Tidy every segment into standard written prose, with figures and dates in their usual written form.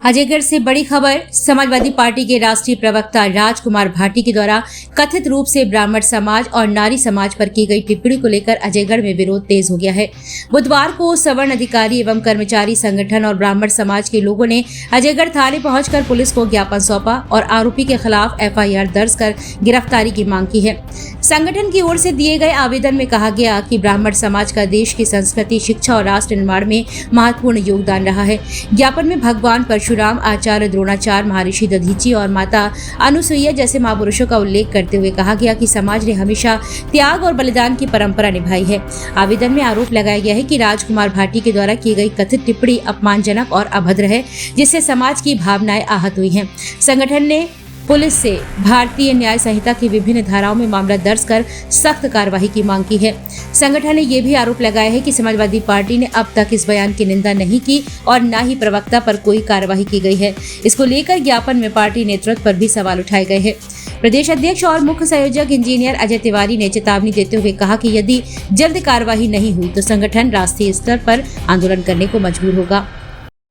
अजयगढ़ से बड़ी खबर। समाजवादी पार्टी के राष्ट्रीय प्रवक्ता राजकुमार भाटी के द्वारा कथित रूप से ब्राह्मण समाज और नारी समाज पर की गई टिप्पणी को लेकर अजयगढ़ में विरोध तेज हो गया है। बुधवार को सवर्ण अधिकारी एवं कर्मचारी संगठन और ब्राह्मण समाज के लोगों ने अजयगढ़ थाने पहुंचकर पुलिस को ज्ञापन सौंपा और आरोपी के खिलाफ FIR दर्ज कर गिरफ्तारी की मांग की है। संगठन की ओर से दिए गए आवेदन में कहा गया कि ब्राह्मण समाज का देश की संस्कृति, शिक्षा और राष्ट्र निर्माण में महत्वपूर्ण योगदान रहा है। ज्ञापन में भगवान परशुराम, आचार्य द्रोणाचार्य, महर्षि दधीची और माता अनुसुईया जैसे महापुरुषों का उल्लेख करते हुए कहा गया कि समाज ने हमेशा त्याग और बलिदान की परंपरा निभाई है। आवेदन में आरोप लगाया गया है कि राजकुमार भाटी के द्वारा की गई कथित टिप्पणी अपमानजनक और अभद्र है, जिससे समाज की भावनाएं आहत हुई हैं। संगठन ने पुलिस से भारतीय न्याय संहिता की विभिन्न धाराओं में मामला दर्ज कर सख्त कार्रवाई की मांग की है। संगठन ने यह भी आरोप लगाया है कि समाजवादी पार्टी ने अब तक इस बयान की निंदा नहीं की और न ही प्रवक्ता पर कोई कार्रवाई की गई है। इसको लेकर ज्ञापन में पार्टी नेतृत्व पर भी सवाल उठाए गए हैं। प्रदेश अध्यक्ष और मुख्य संयोजक इंजीनियर अजय तिवारी ने चेतावनी देते हुए कहा कि यदि जल्द कार्रवाई नहीं हुई तो संगठन राष्ट्रीय स्तर पर आंदोलन करने को मजबूर होगा।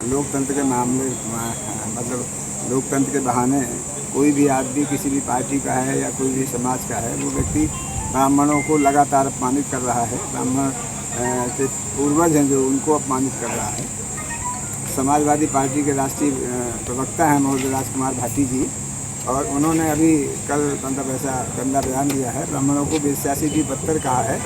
लोकतंत्र के मामले मतलब लोकतंत्र के बहाने कोई भी आदमी किसी भी पार्टी का है या कोई भी समाज का है, वो व्यक्ति ब्राह्मणों को लगातार अपमानित कर रहा है। ब्राह्मण के पूर्वज हैं जो उनको अपमानित कर रहा है। समाजवादी पार्टी के राष्ट्रीय प्रवक्ता हैं महोदय राजकुमार भाटी जी, और उन्होंने अभी कल मतलब ऐसा गंदा बयान दिया है, ब्राह्मणों को बेस्यासी भी बदतर कहा है,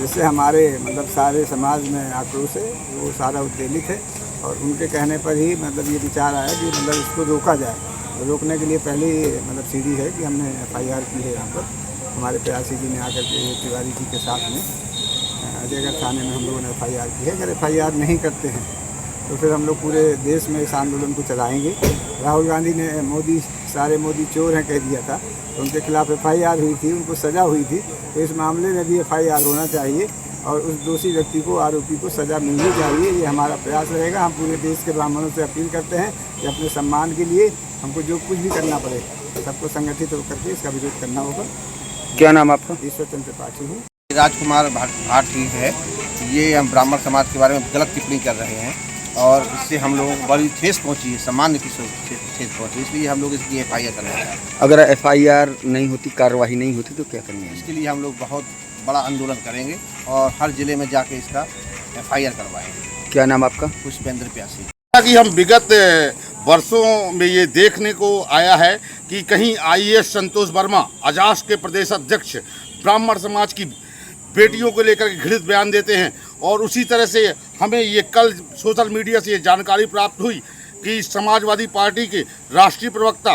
जिससे हमारे मतलब सारे समाज में आक्रोश है, वो सारा उत्तेजित है। और उनके कहने पर ही मतलब ये विचार आया कि मतलब इसको रोका जाए। रोकने के लिए पहले मतलब सीढ़ी है कि हमने FIR की है। यहाँ पर हमारे प्रयासी जी ने आकर के तिवारी जी के साथ में अजयगढ़ थाने में हम लोगों ने FIR की है। अगर FIR नहीं करते हैं तो फिर हम लोग पूरे देश में इस आंदोलन को चलाएंगे। राहुल गांधी ने सारे मोदी चोर हैं कह दिया था, तो उनके खिलाफ FIR हुई थी, उनको सज़ा हुई थी। तो इस मामले में भी FIR होना चाहिए और उस दोषी व्यक्ति को, आरोपी को सज़ा मिलनी चाहिए। ये हमारा प्रयास रहेगा। हम पूरे देश के ब्राह्मणों से अपील करते हैं कि अपने सम्मान के लिए हमको जो कुछ भी करना पड़े सबको संगठित होकर के इसका विरोध करना होगा। क्या नाम आपका? ईश्वर चंद्र त्रिपाठी हूँ। राजकुमार भाटी है, ये हम ब्राह्मण समाज के बारे में गलत टिप्पणी कर रहे हैं और इससे हम लोगों को बड़ी ठेस पहुँची है, सामान्य की ठेस पहुँची, इसलिए हम लोग इसकी FIR करना चाहते हैं। अगर FIR नहीं होती, कार्रवाई नहीं होती तो क्या करनी है? इसके लिए हम लोग बहुत बड़ा आंदोलन करेंगे और हर जिले में जाके इसका FIR करवाएंगे। क्या नाम आपका? पुष्पेंद्र प्यासी। कि हम विगत वर्षों में ये देखने को आया है कि कहीं IAS संतोष वर्मा, अजास के प्रदेश अध्यक्ष, ब्राह्मण समाज की बेटियों को लेकर के घृणित बयान देते हैं, और उसी तरह से हमें ये कल सोशल मीडिया से ये जानकारी प्राप्त हुई कि समाजवादी पार्टी के राष्ट्रीय प्रवक्ता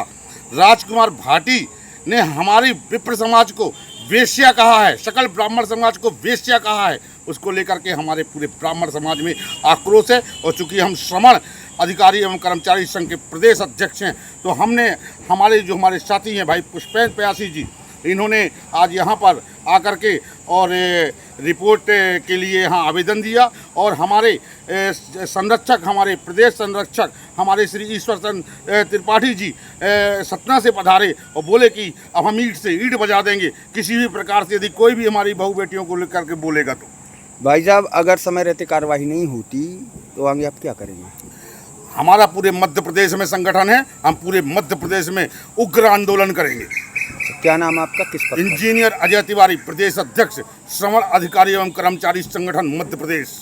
राजकुमार भाटी ने हमारी विप्र समाज को वेश्या कहा है, सकल ब्राह्मण समाज को वेश्या कहा है। उसको लेकर के हमारे पूरे ब्राह्मण समाज में आक्रोश है। और चूंकि हम श्रवण अधिकारी एवं कर्मचारी संघ के प्रदेश अध्यक्ष हैं, तो हमने हमारे साथी हैं भाई पुष्पेंद्र प्यासी जी, इन्होंने आज यहाँ पर आकर के और रिपोर्ट के लिए यहाँ आवेदन दिया। और हमारे संरक्षक, हमारे प्रदेश संरक्षक हमारे श्री ईश्वर चंद्र त्रिपाठी जी सतना से पधारे और बोले कि अब हम ईंट से ईंट बजा देंगे किसी भी प्रकार से यदि कोई भी हमारी बहू बेटियों को लेकर के बोलेगा तो। भाई साहब, अगर समय रहते कार्रवाई नहीं होती तो आगे आप क्या करेंगे? हमारा पूरे मध्य प्रदेश में संगठन है, हम पूरे मध्य प्रदेश में उग्र आंदोलन करेंगे। क्या नाम आपका? किस पद पर? इंजीनियर अजय तिवारी, प्रदेश अध्यक्ष, श्रवण अधिकारी एवं कर्मचारी संगठन मध्य प्रदेश।